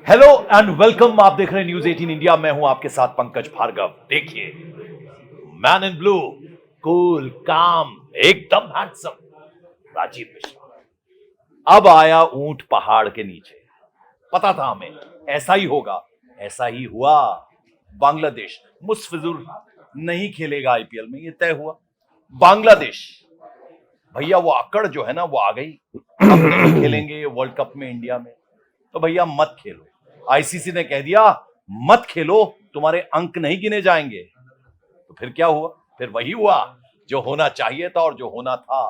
Hello and welcome. आप देख रहे हैं न्यूज 18 इंडिया। मैं हूं आपके साथ पंकज भार्गव। देखिए, मैन इन ब्लू, कूल काम, एकदम हैंडसम राजीव मिश्रा अब आया ऊंट पहाड़ के नीचे। पता था हमें ऐसा ही होगा, ऐसा ही हुआ। बांग्लादेश मुस्तफिजुर नहीं खेलेगा आईपीएल में, ये तय हुआ। बांग्लादेश भैया वो अकड़ जो है ना वो आ गई। अब नहीं खेलेंगे वर्ल्ड कप में इंडिया में, तो भैया मत खेलो। आईसीसी ने कह दिया मत खेलो, तुम्हारे अंक नहीं गिने जाएंगे। तो फिर क्या हुआ? फिर वही हुआ जो होना चाहिए था और जो होना था।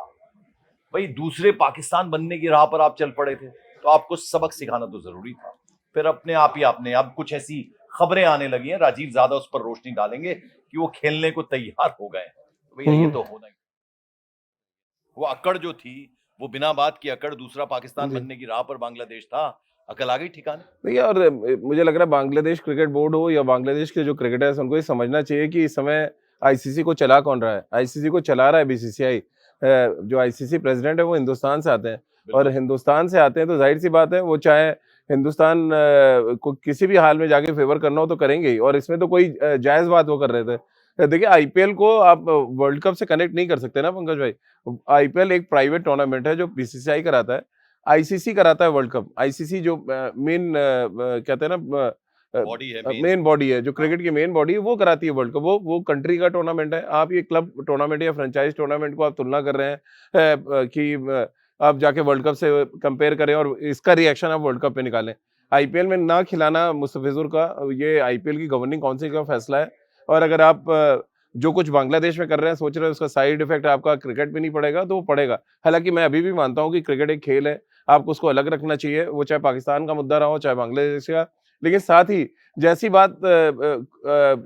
भाई दूसरे पाकिस्तान बनने की राह पर आप चल पड़े थे, तो आपको सबक सिखाना तो जरूरी था। फिर अपने आप ही आपने अब कुछ ऐसी खबरें आने लगी हैं, राजीव ज्यादा उस पर रोशनी डालेंगे कि वो खेलने को तैयार हो गए। तो भैया ये तो होना ही, वो अकड़ जो थी वो बिना बात की अकड़, दूसरा पाकिस्तान जी। बनने की राह पर बांग्लादेश था, अकल आ गई ठिकाने। देखिए और मुझे लग रहा है बांग्लादेश क्रिकेट बोर्ड हो या बांग्लादेश के जो क्रिकेटर्स उनको ये समझना चाहिए कि इस समय आईसीसी को चला कौन रहा है। आईसीसी को चला रहा है बीसीसीआई। जो आईसीसी प्रेसिडेंट है वो हिंदुस्तान से आते हैं और बिल्कुल। हिंदुस्तान से आते हैं तो जाहिर सी बात है वो चाहे हिंदुस्तान को किसी भी हाल में जाके फेवर करना हो तो करेंगे ही। और इसमें तो कोई जायज़ बात वो कर रहे थे। देखिए आईपीएल को आप वर्ल्ड कप से कनेक्ट नहीं कर सकते ना पंकज भाई। आईपीएल एक प्राइवेट टूर्नामेंट है जो बीसीसीआई कराता है। आईसीसी कराता है वर्ल्ड कप। आईसीसी जो मेन कहते हैं ना बॉडी है मेन। मेन बॉडी है जो हाँ। क्रिकेट की मेन बॉडी है वो कराती है वर्ल्ड कप। वो कंट्री का टूर्नामेंट है। आप ये क्लब टूर्नामेंट या फ्रेंचाइज टूर्नामेंट को आप तुलना कर रहे हैं कि आप जाके वर्ल्ड कप से कंपेयर करें और इसका रिएक्शन आप वर्ल्ड कप पे निकालें। आईपीएल में ना खिलाना मुस्तफिजुर का ये आईपीएल की गवर्निंग काउंसिल का फैसला है। और अगर आप जो कुछ बांग्लादेश में कर रहे हैं सोच रहे हैं उसका साइड इफेक्ट आपका क्रिकेट में नहीं पड़ेगा तो वो पड़ेगा। हालांकि मैं अभी भी मानता हूँ कि क्रिकेट एक खेल है, आपको उसको अलग रखना चाहिए, वो चाहे पाकिस्तान का मुद्दा रहा हो चाहे बांग्लादेश का। लेकिन साथ ही जैसी बात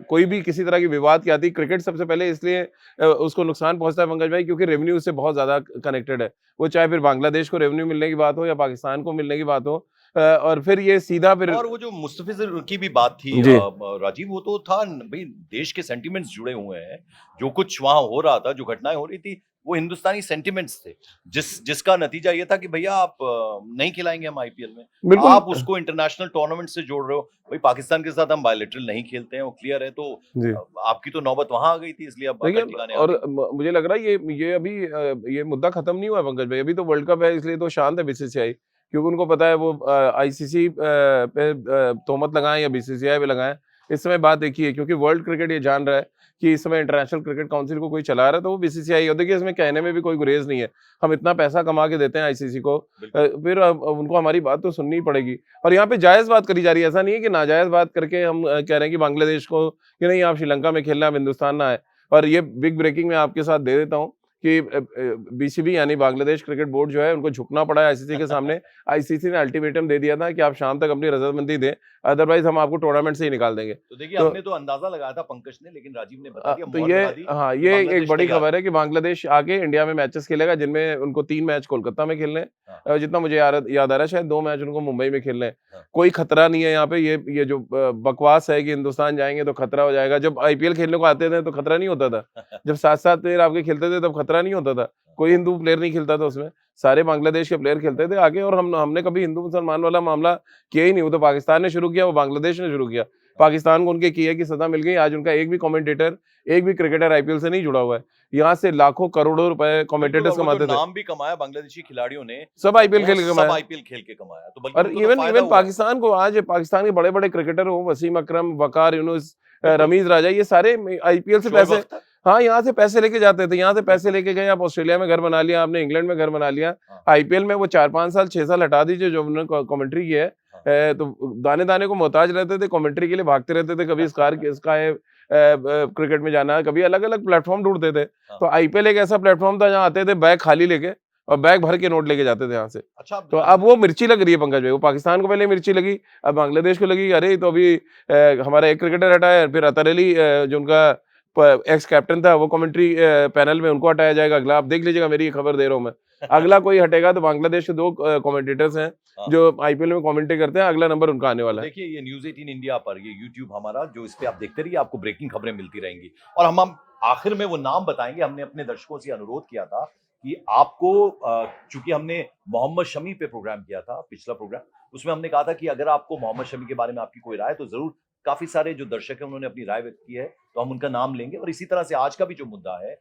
कोई भी किसी तरह की विवाद की आती है, क्रिकेट सबसे पहले इसलिए उसको नुकसान पहुंचता है पंकज भाई क्योंकि रेवेन्यू उससे बहुत ज्यादा कनेक्टेड है। वो चाहे फिर बांग्लादेश को रेवेन्यू मिलने की बात हो या पाकिस्तान को मिलने की बात हो। और फिर ये सीधा फिर और वो जो मुस्तफिजुर की भी बात थी जी राजीव, वो तो था भाई, देश के सेंटिमेंट्स जुड़े हुए हैं। जो कुछ वहां हो रहा था, जो घटनाएं हो रही थी, वो हिंदुस्तानी सेंटिमेंट्स थे। जिसका नतीजा ये था कि भैया आप नहीं खिलाएंगे हम आईपीएल में। बिल्कुल आप उसको इंटरनेशनल टूर्नामेंट से जोड़ रहे हो। भाई पाकिस्तान के साथ हम बायलैटरल नहीं खेलते हैं, वो क्लियर है। तो जी। आपकी तो नौबत वहां आ गई थी, इसलिए अब देखिए अकल ठिकाने आ और गई। मुझे लग रहा है ये अभी ये मुद्दा खत्म नहीं हुआ है पंकज भाई। अभी तो वर्ल्ड कप है इसलिए तो शांत है बीसीसीआई क्योंकि उनको पता है वो आईसीसी पे तोहमत लगाएं या बीसीसीआई पे लगाएं। इस समय बात एक ही है क्योंकि वर्ल्ड क्रिकेट ये जान रहा है कि इस समय इंटरनेशनल क्रिकेट काउंसिल को कोई चला रहा है तो वो बीसीसीआई है। देखिए इसमें कहने में भी कोई गुरेज नहीं है। हम इतना पैसा कमा के देते हैं आईसीसी को, बिल्कुल। फिर अब उनको हमारी बात तो सुननी ही पड़ेगी। और यहाँ पे जायज बात करी जा रही है, ऐसा नहीं है कि नाजायज बात करके हम कह रहे हैं कि बांग्लादेश को कि नहीं आप श्रीलंका में खेलना, आप हिंदुस्तान ना आए। और ये बिग ब्रेकिंग मैं आपके साथ दे देता हूँ कि बीसीबी यानी बांग्लादेश क्रिकेट बोर्ड जो है उनको झुकना पड़ा है आईसीसी के सामने। आईसीसी ने अल्टीमेटम दे दिया था कि आप शाम तक अपनी रजामंदी दें, अदरवाइज हम आपको टूर्नामेंट से ही निकाल देंगे। तो देखिए, तो हमने तो अंदाजा लगाया था पंकज ने, लेकिन राजीव ने बता दिया, तो मोहर ये लगा दी हाँ, कि ये एक बांग्लादेश बड़ी तैयार खबर है कि बांग्लादेश आके इंडिया में मैचेस खेलेगा जिनमें उनको 3 मैच कोलकाता में खेलने हैं। है। जितना मुझे याद आ रहा है शायद 2 मैच उनको मुंबई में खेलने हैं। हाँ। कोई खतरा नहीं है यहाँ पे। ये जो बकवास है कि हिंदुस्तान जाएँगे तो खतरा हो जाएगा। जब आईपीएल खेलने को आते थे तो खतरा नहीं होता था। जब 7-7 प्लेयर आपके खेलते थे तब खतरा नहीं होता था। कोई हिंदू प्लेयर नहीं खेलता था उसमें। सारे बांग्लादेश के प्लेयर खेलते थे आगे। और हमने कभी हिंदू मुसलमान वाला मामला किया ही नहीं। वो तो पाकिस्तान ने शुरू किया, वो बांग्लादेश ने शुरू किया। पाकिस्तान को उनके किए की सज़ा मिल गई। आज उनका एक भी कमेंटेटर, एक भी क्रिकेटर आईपीएल से नहीं जुड़ा हुआ है। यहाँ से लाखों करोड़ों रुपए बिल्कुल। कमेंटेटर्स और वो जो कमाते थे। नाम भी कमाया बांग्लादेशी खिलाड़ियों ने, सब आईपीएल वो खेल के सब कमाया। आईपीएल खेल के कमाया, तो बल्कि और उनको तो इवन फायदा इवन हुआ है। पाकिस्तान को आज पाकिस्तान के बड़े-बड़े क्रिकेटर हो, वसीम अकरम, वकार यूनुस, बिल्कुल। रमीज राजा, ये सारे आईपीएल से शोएब पैसे, अख्तर। हाँ, यहाँ से पैसे लेके जाते थे। यहाँ से पैसे बिल्कुल। लेके गए, आप ऑस्ट्रेलिया में घर बना लिया, आपने इंग्लैंड में घर बना लिया। हाँ। आईपीएल में वो 4-5 साल, 6 साल हटा दीजिए जो उन्होंने कमेंट्री की है। हाँ। तो दाने-दाने को मोहताज रहते थे, कमेंट्री के लिए भागते रहते थे। कभी स्काई क्रिकेट में जाना, कभी अलग-अलग प्लेटफ़ॉर्म ढूँढते थे। हाँ। तो आईपीएल एक ऐसा प्लेटफ़ॉर्म था जहाँ आते थे बैग खाली लेके और बैग भर के नोट लेके जाते थे यहाँ से। अच्छा। तो अब वो मिर्ची लग रही है पंकज भाई। वो पाकिस्तान को पहले मिर्ची लगी, अब बांग्लादेश को लगी। अरे! ये तो अभी हमारा एक क्रिकेटर हटा है, फिर अतर अली जो उनका एक्स कैप्टन था वो कमेंट्री पैनल में उनको हटाया जाएगा अगला। आप देख लीजिएगा, मेरी ये खबर दे रहा हूँ मैं। अगला कोई हटेगा तो बांग्लादेश के 2 कमेंटेटर्स हैं हाँ। जो आईपीएल में कमेंट्री करते हैं, अगला नंबर उनका आने तो वाला है। देखिए, ये न्यूज 18 इंडिया पर, ये यूट्यूब हमारा, जो इस पे आप देखते रहिए, आपको ब्रेकिंग खबरें मिलती रहेंगी। और हम आखिर में वो नाम बताएंगे। हमने अपने दर्शकों से अनुरोध किया था कि आपको, चूंकि हमने मोहम्मद शमी पे प्रोग्राम किया था, पिछला प्रोग्राम, उसमें हमने कहा था कि अगर आपको मोहम्मद शमी के बारे में आपकी कोई राय है तो जरूर, काफी सारे जो दर्शक हैं उन्होंने अपनी राय व्यक्त की है, तो हम उनका नाम लेंगे। और इसी तरह से आज का भी जो मुद्दा है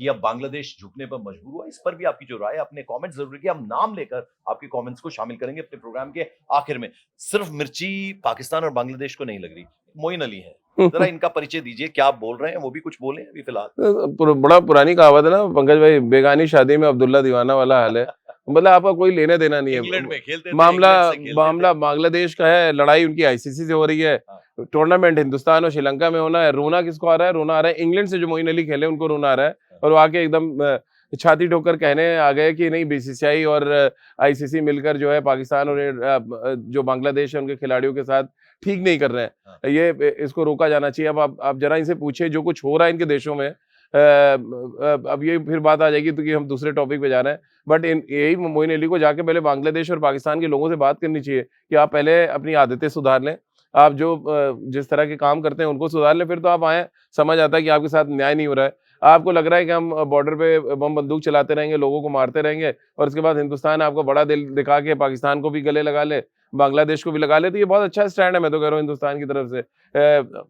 कि अब बांग्लादेश झुकने पर मजबूर हुआ, इस पर भी आपकी जो राय है, अपने कमेंट जरूर रखिए, हम नाम लेकर आपके कमेंट्स को शामिल करेंगे अपने प्रोग्राम के आखिर में। सिर्फ मिर्ची पाकिस्तान और बांग्लादेश को नहीं लग रही, मोइन अली है, जरा इनका परिचय दीजिए, क्या आप बोल रहे हैं, वो भी कुछ बोले अभी फिलहाल। बड़ा पुरानी कहावत है ना पंकज भाई, बेगानी शादी में अब्दुल्ला दीवाना वाला हाल है। मतलब आपका कोई लेना देना नहीं इंग्लैंड है, में खेलते थे, मामला इंग्लैंड से खेलते मामला थे। बांग्लादेश का है, लड़ाई उनकी आईसीसी से हो रही है, हाँ। टूर्नामेंट हिंदुस्तान और श्रीलंका में होना है। रोना किसको आ रहा है? रोना आ रहा है इंग्लैंड से जो मोइन अली खेले उनको रोना आ रहा है, और वो आके एकदम छाती ठोकर कहने आ गए कि नहीं, बीसीसीआई और आईसीसी मिलकर जो है पाकिस्तान और जो बांग्लादेश है उनके खिलाड़ियों के साथ ठीक नहीं कर रहे हैं, ये इसको रोका जाना चाहिए। अब आप जरा इनसे पूछिए जो कुछ हो रहा है इनके देशों में, अब ये फिर बात आ जाएगी तो कि हम दूसरे टॉपिक पे जा रहे हैं, बट यही मोइन अली को जाके पहले बांग्लादेश और पाकिस्तान के लोगों से बात करनी चाहिए कि आप पहले अपनी आदतें सुधार लें, आप जो जिस तरह के काम करते हैं उनको सुधार लें, फिर तो आप आए, समझ आता है कि आपके साथ न्याय नहीं हो रहा है। आपको लग रहा है कि हम बॉर्डर पे बम बंदूक चलाते रहेंगे, लोगों को मारते रहेंगे, और उसके बाद हिंदुस्तान आपको बड़ा दिल दिखा के पाकिस्तान को भी गले लगा ले, बांग्लादेश को भी लगा ले, तो ये बहुत अच्छा स्टैंड है, मैं तो कह रहा हूँ हिंदुस्तान की तरफ से।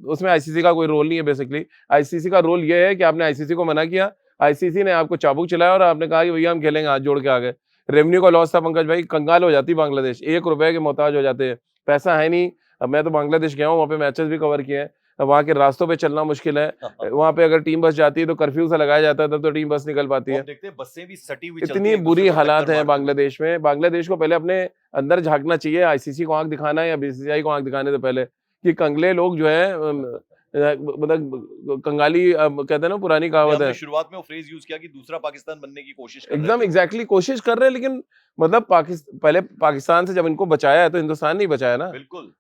उसमें आईसीसी का कोई रोल नहीं है बेसिकली। आईसीसी का रोल ये है कि आपने आईसीसी को मना किया, आईसीसी ने आपको चाबुक चलाया और आपने कहा कि भैया हम खेलेंगे, हाथ जोड़ के आ गए। रेवेन्यू का लॉस था पंकज भाई, कंगाल हो जाती बांग्लादेश, 1 रुपए के मोहताज हो जाते हैं, पैसा है नहीं। अब मैं तो बांग्लादेश गया हूँ, वहाँ पे मैचेस भी कवर किए हैं, वहाँ के रास्तों पे चलना मुश्किल है, वहाँ पे अगर टीम बस जाती है तो कर्फ्यू सा लगाया जाता है, तब तो टीम बस निकल पाती है। देखते हैं बसें भी सटी हुई चलती इतनी हैं, एक बुरी दूसरे को हालात टक्कर हैं मारती बांग्लादेश में। बांग्लादेश को पहले अपने अंदर झांकना चाहिए, आईसीसी को आंख दिखाना है या बीसीसीआई को आंख दिखाने से पहले, कि कंगले लोग जो है मतलब कंगाली, कहते हैं ना पुरानी कहावत हमने है, शुरुआत में वो फ्रेज यूज किया कि दूसरा पाकिस्तान बनने की कोशिश कर रहे एकदम थे। एग्जैक्टली कोशिश कर रहे हैं, लेकिन मतलब पहले पाकिस्तान से जब इनको बचाया है तो हिंदुस्तान नहीं बचाया ना, बिल्कुल,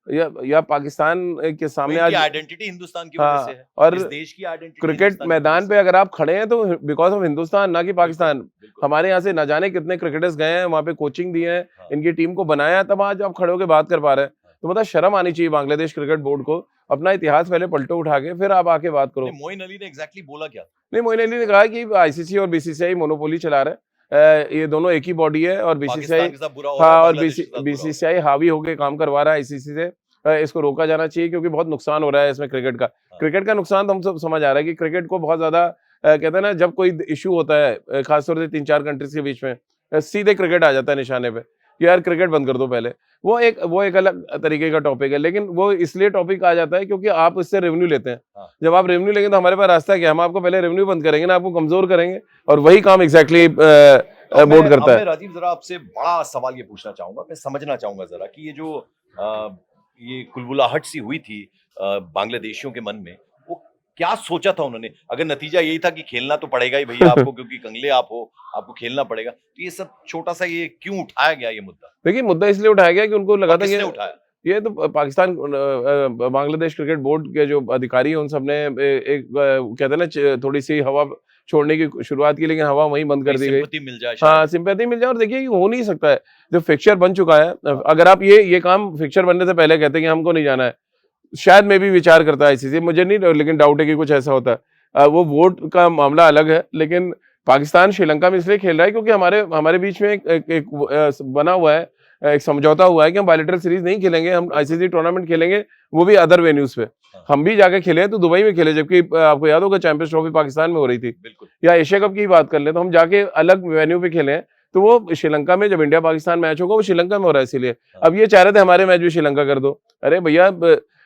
या पाकिस्तान के सामने आज, इनकी आइडेंटिटी हिंदुस्तान की वजह से हाँ, है, और इस देश की आइडेंटिटी क्रिकेट हिंदुस्तान की वजह मैदान से। पे अगर आप खड़े हैं तो बिकॉज ऑफ हिंदुस्तान, ना कि पाकिस्तान। बिल्कुल, हमारे यहाँ से न जाने कितने क्रिकेटर्स गए हैं, वहाँ पे कोचिंग दी है, हाँ। इनकी टीम को बनाया, तब आज आप खड़े होकर बात कर पा रहे हैं। तो मतलब शर्म आनी चाहिए बांग्लादेश क्रिकेट बोर्ड को, अपना इतिहास पहले पलटो उठा के फिर आप आके बात करो। मोइन अली ने एग्जैक्टली बोला क्या? नहीं, मोइन अली ने कहा कि आईसीसी और बीसीसीआई मोनोपोली चला रहे हैं, ये दोनों एक ही बॉडी है, और बीसीसीआई, पाकिस्तान के साथ बुरा हो रहा है, हाँ, और बांग्लादेश के साथ बुरा हो रहा है। बीसीसीआई हावी होकर काम करवा रहा है आईसीसी से। इसको रोका जाना चाहिए क्योंकि बहुत नुकसान हो रहा है इसमें क्रिकेट का। क्रिकेट का नुकसान तो हम सब समझ आ रहा है कि क्रिकेट को बहुत ज्यादा कहते हैं ना, जब कोई इशू होता है खासतौर से 3-4 कंट्रीज के बीच में, सीधे क्रिकेट आ जाता है निशाने पे कि यार क्रिकेट बंद कर दो पहले। वो एक अलग तरीके का टॉपिक है, लेकिन वो इसलिए टॉपिक आ जाता है क्योंकि आप इससे रेवेन्यू लेते हैं। हाँ। जब आप रेवेन्यू लेंगे तो हमारे पास रास्ता है कि हम आपको पहले रेवेन्यू बंद करेंगे ना, आपको कमजोर करेंगे, और वही काम एग्जैक्टली बोर्ड करता है। मैं राजीव जरा आपसे बड़ा सवाल ये पूछना चाहूंगा, मैं समझना चाहूंगा जरा कि ये जो ये कुलबुलाहट सी हुई थी बांग्लादेशियों के मन में, वो क्या सोचा था उन्होंने? अगर नतीजा यही था कि खेलना तो पड़ेगा ही भैया आपको क्योंकि कंगले आप हो, आपको खेलना पड़ेगा, तो ये सब छोटा सा ये क्यों उठाया गया ये मुद्दा? देखिए, मुद्दा इसलिए उठाया गया कि उनको लगा था किसने कि उठाया? ये तो पाकिस्तान बांग्लादेश क्रिकेट बोर्ड के जो अधिकारी हैं उन सब ने एक कहते हैं ना थोड़ी सी हवा छोड़ने की शुरुआत की, लेकिन हवा वहीं बंद कर दी गई। सिंपैथी मिल जाए हाँ, शायद। सिंपैथी मिल जाए। और देखिए, ये हो नहीं सकता है, जो फिक्सचर बन चुका है, अगर आप ये काम फिक्सचर बनने से पहले कहते हैं कि हमको नहीं जाना है, शायद मैं भी विचार करता है आईसीसी, मुझे नहीं, लेकिन डाउट है कि कुछ ऐसा होता है। वो वोट का मामला अलग है, लेकिन पाकिस्तान श्रीलंका में इसलिए खेल रहा है क्योंकि हमारे बीच में एक बना हुआ है, एक समझौता हुआ है कि हम बायलैटरल सीरीज नहीं खेलेंगे, हम आईसीसी टूर्नामेंट खेलेंगे, वो भी अदर वेन्यूज पे। हम भी जाके खेले तो दुबई में खेले, जबकि आपको याद होगा चैंपियंस ट्रॉफी पाकिस्तान में हो रही थी, या एशिया कप की बात कर ले तो हम जाके अलग वेन्यू पे खेले हैं। तो वो श्रीलंका में जब इंडिया पाकिस्तान मैच होगा वो श्रीलंका में हो रहा है, इसीलिए अब ये चाह रहे थे हमारे मैच भी श्रीलंका कर दो। अरे भैया,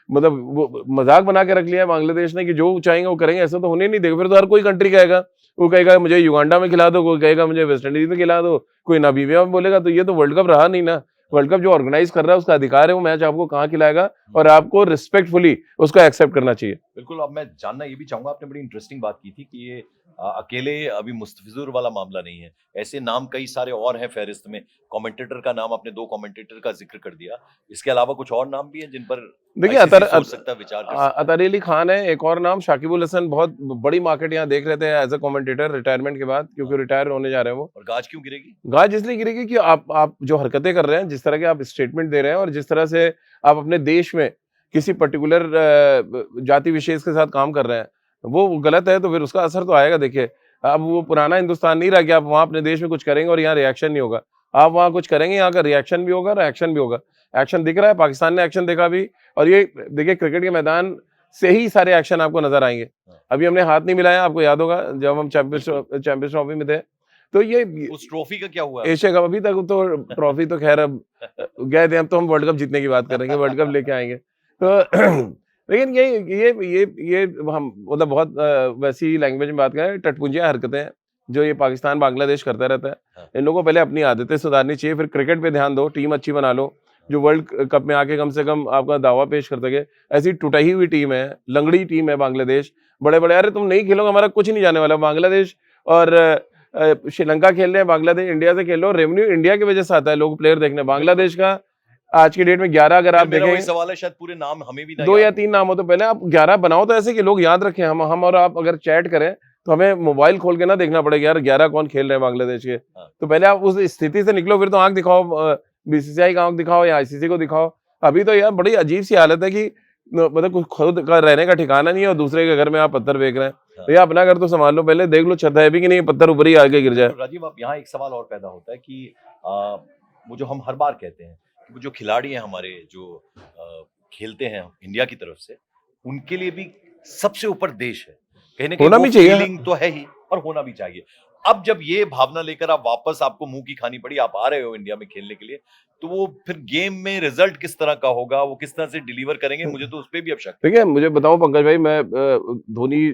मतलब वो मजाक बना के रख लिया है बांग्लादेश ने कि जो चाहेंगे वो करेंगे, ऐसा तो होने नहीं देगा। फिर तो हर कोई कंट्री कहेगा, वो कहेगा मुझे युगांडा में खिला दो, कोई कहेगा मुझे वेस्ट इंडीज में खिला दो, कोई नामीबिया में बोलेगा। तो ये तो वर्ल्ड कप रहा नहीं ना। वर्ल्ड कप जो ऑर्गेनाइज कर रहा है उसका अधिकार है वो मैच आपको कहाँ खिलाएगा, और आपको रिस्पेक्टफुली उसको एक्सेप्ट करना चाहिए। बिल्कुल। अब मैं जानना ये भी चाहूंगा, आपने बड़ी इंटरेस्टिंग बात की थी कि ये अकेले अभी मुस्तफिजुर वाला मामला नहीं है, ऐसे नाम कई सारे और हैं फहरिस्त में। कमेंटेटर का नाम, आपने 2 कमेंटेटर का जिक्र कर दिया, इसके अलावा कुछ और नाम भी हैं जिन पर देखिए, सोच सकता है, विचार कर सकता है? अतर अली खान है, एक और नाम शाकिबुल हसन, बहुत बड़ी मार्केट यहाँ देख रहे थे एज अ कमेंटेटर रिटायरमेंट के बाद, क्योंकि रिटायर होने जा रहे हैं वो। और गाज क्यों गिरेगी? गाज इसलिए गिरेगी कि आप जो हरकतें कर रहे हैं, जिस तरह के आप स्टेटमेंट दे रहे हैं, और जिस तरह से आप अपने देश में किसी पर्टिकुलर जाति विशेष के साथ काम कर रहे हैं, वो गलत है। तो फिर उसका असर तो आएगा। देखिए, अब वो पुराना हिंदुस्तान नहीं रहा कि आप वहाँ अपने देश में कुछ करेंगे और यहाँ रिएक्शन नहीं होगा। आप वहाँ कुछ करेंगे, यहाँ का रिएक्शन भी होगा, रिएक्शन भी होगा। एक्शन दिख रहा है, पाकिस्तान ने एक्शन देखा भी, और ये देखिए क्रिकेट के मैदान से ही सारे एक्शन आपको नजर आएंगे। अभी हमने हाथ नहीं मिलाया, आपको याद होगा जब हम चैंपियंस ट्रॉफी में थे, तो ये उस ट्रॉफी का क्या हुआ? एशिया कप, अभी तक तो ट्रॉफी तो खैर अब गए थे, हम वर्ल्ड कप जीतने की बात करेंगे, वर्ल्ड कप लेके आएंगे तो लेकिन ये हम मतलब बहुत वैसी लैंग्वेज में बात करें, टटपुंजिया हरकतें हैं जो ये पाकिस्तान बांग्लादेश करता रहता है। इन लोगों को पहले अपनी आदतें सुधारनी चाहिए, फिर क्रिकेट पे ध्यान दो, टीम अच्छी बना लो, जो वर्ल्ड कप में आके कम से कम आपका दावा पेश कर सके। ऐसी टूटी हुई टीम है, लंगड़ी टीम है बांग्लादेश, बड़े बड़े, अरे तुम नहीं खेलोगे हमारा कुछ नहीं जाने वाला। बांग्लादेश और श्रीलंका खेल रहे हैं, बांग्लादेश इंडिया से खेल लो, रेवेन्यू इंडिया की वजह से आता है लोग प्लेयर देखने। बांग्लादेश का आज की डेट में 11 अगर आप देखें, सवाल है शायद पूरे नाम हमें भी 2 या 3 नाम हो, तो पहले आप 11 बनाओ तो ऐसे कि लोग याद रखें। हम और आप अगर चैट करें तो हमें मोबाइल खोल के ना देखना पड़ेगा यार 11 कौन खेल रहे हैं बांग्लादेश के। तो पहले आप उस स्थिति से निकलो, फिर तो आंख दिखाओ, बीसीसीआई का आंख दिखाओ या आईसीसी को दिखाओ। अभी तो यार बड़ी अजीब सी हालत है कि मतलब कुछ खुद का रहने का ठिकाना नहीं है और दूसरे के घर में आप पत्थर फेंक रहे हैं। भैया अपना घर तो संभाल लो, पहले देख लो छत है भी कि नहीं, पत्थर ऊपर ही आके गिर जाए। तो राजीव, अब यहाँ एक सवाल और पैदा होता है कि वो जो हम हर बार कहते हैं कि वो जो खिलाड़ी हैं हमारे जो खेलते हैं इंडिया की तरफ से, उनके लिए भी सबसे ऊपर देश है, कहीं ना होना कहीं भी चाहिए। फीलिंग तो है ही और होना भी चाहिए। अब जब ये भावना लेकर आप वापस, आपको मुंह की खानी पड़ी, आप आ रहे हो इंडिया में खेलने के लिए, तो वो फिर गेम में रिजल्ट किस तरह का होगा, वो किस तरह से डिलीवर करेंगे, मुझे तो उस पर भी अब शक है। देखिए मुझे बताऊं पंकज भाई, मैं धोनी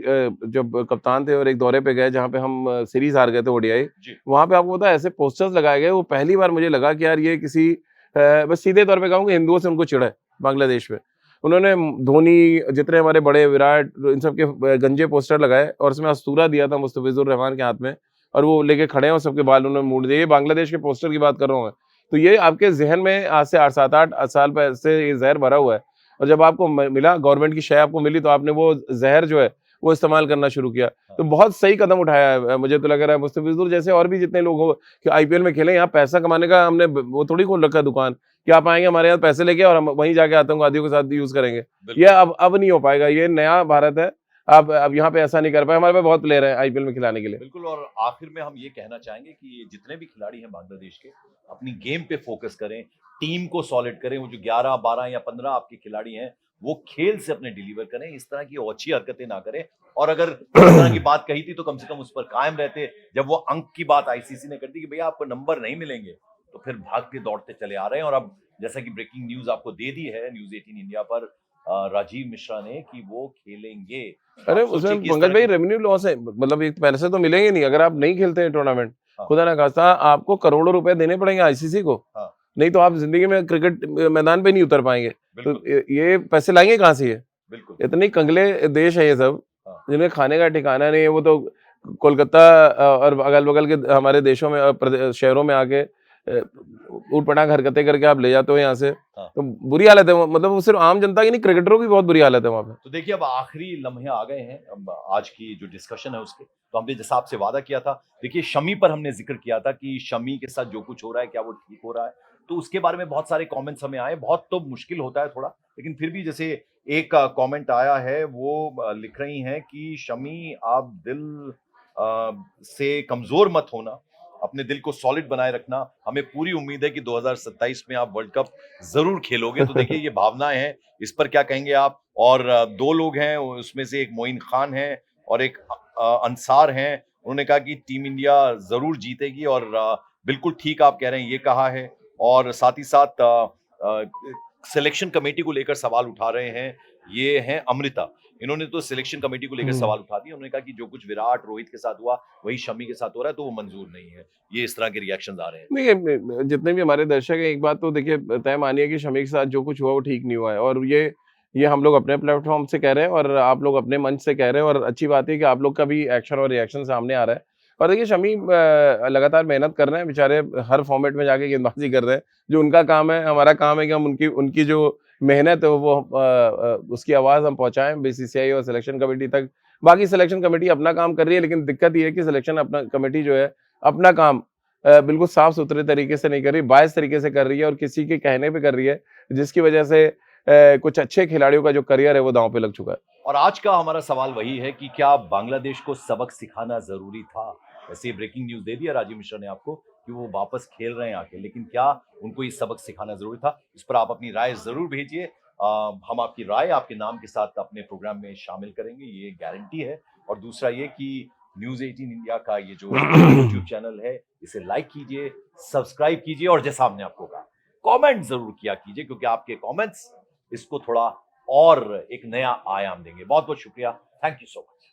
जब कप्तान थे और एक दौरे पे गए जहाँ पे हम सीरीज हार गए थे ओडीआई, वहां पे आपको पता है ऐसे पोस्टर्स लगाए गए, वो पहली बार मुझे लगा कि यार ये किसी बस सीधे तौर पे कहूँ कि हिंदुओं से उनको चिढ़ा है बांग्लादेश में। उन्होंने धोनी, जितने हमारे बड़े, विराट, इन सब के गंजे पोस्टर लगाए और उसमें अस्तूरा दिया था मुस्तफिजुर रहमान के हाथ में, और वो लेके खड़े हैं और सबके बाल उन्होंने मूड दिए। ये बांग्लादेश के पोस्टर की बात कर रहा हूँ मैं। तो ये आपके जहन में आज से 7-8 साल पहले से ये जहर भरा हुआ है, और जब आपको मिला, गवर्नमेंट की शय आपको मिली, तो आपने वो जहर जो है वो इस्तेमाल करना शुरू किया। तो बहुत सही कदम उठाया है, मुझे तो लग रहा है मुस्तफिजुर जैसे और भी जितने लोग हो कि आईपीएल में खेले, यहाँ पैसा कमाने का हमने वो थोड़ी खोल रखा है दुकान कि आप आएंगे हमारे यहाँ पैसे लेके और हम वहीं जाके आतंकवादियों के साथ यूज करेंगे। ये अब नहीं हो पाएगा, ये नया भारत है। आप अब यहाँ पे ऐसा नहीं कर पाए, हमारे पास बहुत प्लेयर है आईपीएल में खिलाने के लिए। बिल्कुल, और आखिर में हम ये कहना चाहेंगे कि जितने भी खिलाड़ी हैं बांग्लादेश के, अपनी गेम पे फोकस करें, टीम को सॉलिड करें। वो जो 11, 12 या 15 आपके खिलाड़ी हैं, वो खेल से अपने डिलीवर करें, इस तरह की अच्छी हरकतें ना करें। और अगर इस तरह की बात कही थी तो कम से कम उस पर कायम रहते। जब वो अंक की बात आईसीसी ने कर दी कि भैया आपको नंबर नहीं मिलेंगे, तो फिर भागते दौड़ते चले आ रहे हैं। और अब जैसा कि ब्रेकिंग न्यूज आपको दे दी है न्यूज 18 इंडिया पर राजीव मिश्रा ने, कि वो खेलेंगे। अरे उसमें पंकज भाई रेवेन्यू लॉस है, मतलब एक पैसे तो मिलेंगे नहीं अगर आप नहीं खेलते हैं टूर्नामेंट। खुदा ना खास्ता आपको करोड़ों रुपए देने पड़ेंगे आईसीसी को, नहीं तो आप जिंदगी में क्रिकेट मैदान पे नहीं उतर पाएंगे। तो ये पैसे लाएंगे कहाँ से? ये इतनी कंगले देश है ये सब, जिन्हें खाने का ठिकाना नहीं है। वो तो कोलकाता और अगल बगल के हमारे देशों में, शहरों में आके ऊटपटांग हरकतें करके आप ले जाते हो यहाँ से। तो बुरी हालत है, मतलब वो सिर्फ आम जनता की नहीं, क्रिकेटरों की बहुत बुरी हालत है वहाँ पे। तो देखिए अब आखिरी लम्हे आ गए हैं अब आज की जो डिस्कशन है उसके, तो हमने जैसा आपसे वादा किया था, देखिए शमी पर हमने जिक्र किया था कि शमी के साथ जो कुछ हो रहा है क्या वो ठीक हो रहा है, तो उसके बारे में बहुत सारे कमेंट्स हमें आए। बहुत तो मुश्किल होता है थोड़ा, लेकिन फिर भी जैसे एक कमेंट आया है, वो लिख रही हैं कि शमी आप दिल से कमजोर मत होना, अपने दिल को सॉलिड बनाए रखना, हमें पूरी उम्मीद है कि 2027 में आप वर्ल्ड कप जरूर खेलोगे। तो देखिए ये भावनाएं हैं, इस पर क्या कहेंगे आप? और 2 लोग हैं, उसमें से एक मोइन खान है और एक अंसार हैं, उन्होंने कहा कि टीम इंडिया जरूर जीतेगी, और बिल्कुल ठीक आप कह रहे हैं, ये कहा है। और साथ ही साथ सिलेक्शन कमेटी को लेकर सवाल उठा रहे हैं, ये हैं अमृता, इन्होंने तो सिलेक्शन कमेटी को लेकर सवाल उठा दिया। उन्होंने कहा कि जो कुछ विराट, रोहित के साथ हुआ वही शमी के साथ हो रहा है, तो वो मंजूर नहीं है। ये इस तरह के रिएक्शंस आ रहे हैं। देखिए जितने भी हमारे दर्शक हैं, एक बात तो देखिए तय मानिए कि शमी के साथ जो कुछ हुआ वो ठीक नहीं हुआ है, और ये हम लोग अपने प्लेटफॉर्म से कह रहे हैं और आप लोग अपने मंच से कह रहे हैं, और अच्छी बात है कि आप लोग का भी एक्शन और रिएक्शन सामने आ रहा है। और देखिए शमी लगातार मेहनत कर रहे हैं बेचारे, हर फॉर्मेट में जाके गेंदबाजी कर रहे हैं, जो उनका काम है। हमारा काम है कि हम उनकी जो मेहनत है वो उसकी आवाज़ हम पहुंचाएं बीसीसीआई और सिलेक्शन कमेटी तक। बाकी सिलेक्शन कमेटी अपना काम कर रही है, लेकिन दिक्कत ये है कि सिलेक्शन अपना कमेटी जो है अपना काम बिल्कुल साफ सुथरे तरीके से नहीं कर रही, बायस तरीके से कर रही है और किसी के कहने पे कर रही है, जिसकी वजह से कुछ अच्छे खिलाड़ियों का जो करियर है वो दांव पे लग चुका है। और आज का हमारा सवाल वही है कि क्या बांग्लादेश को सबक सिखाना जरूरी था? ऐसे ब्रेकिंग न्यूज दे दिया राजीव मिश्रा ने आपको कि वो वापस खेल रहे हैं आके, लेकिन क्या उनको ये सबक सिखाना जरूरी था? इस पर आप अपनी राय जरूर भेजिए। हम आपकी राय आपके नाम के साथ अपने प्रोग्राम में शामिल करेंगे, ये गारंटी है। और दूसरा ये कि न्यूज़ 18 इंडिया का ये जो यूट्यूब चैनल है, इसे लाइक कीजिए, सब्सक्राइब कीजिए, और जैसा हमने आपको कहा, कमेंट जरूर किया कीजिए, क्योंकि आपके कमेंट्स इसको थोड़ा और एक नया आयाम देंगे। बहुत बहुत शुक्रिया। Thank you so much.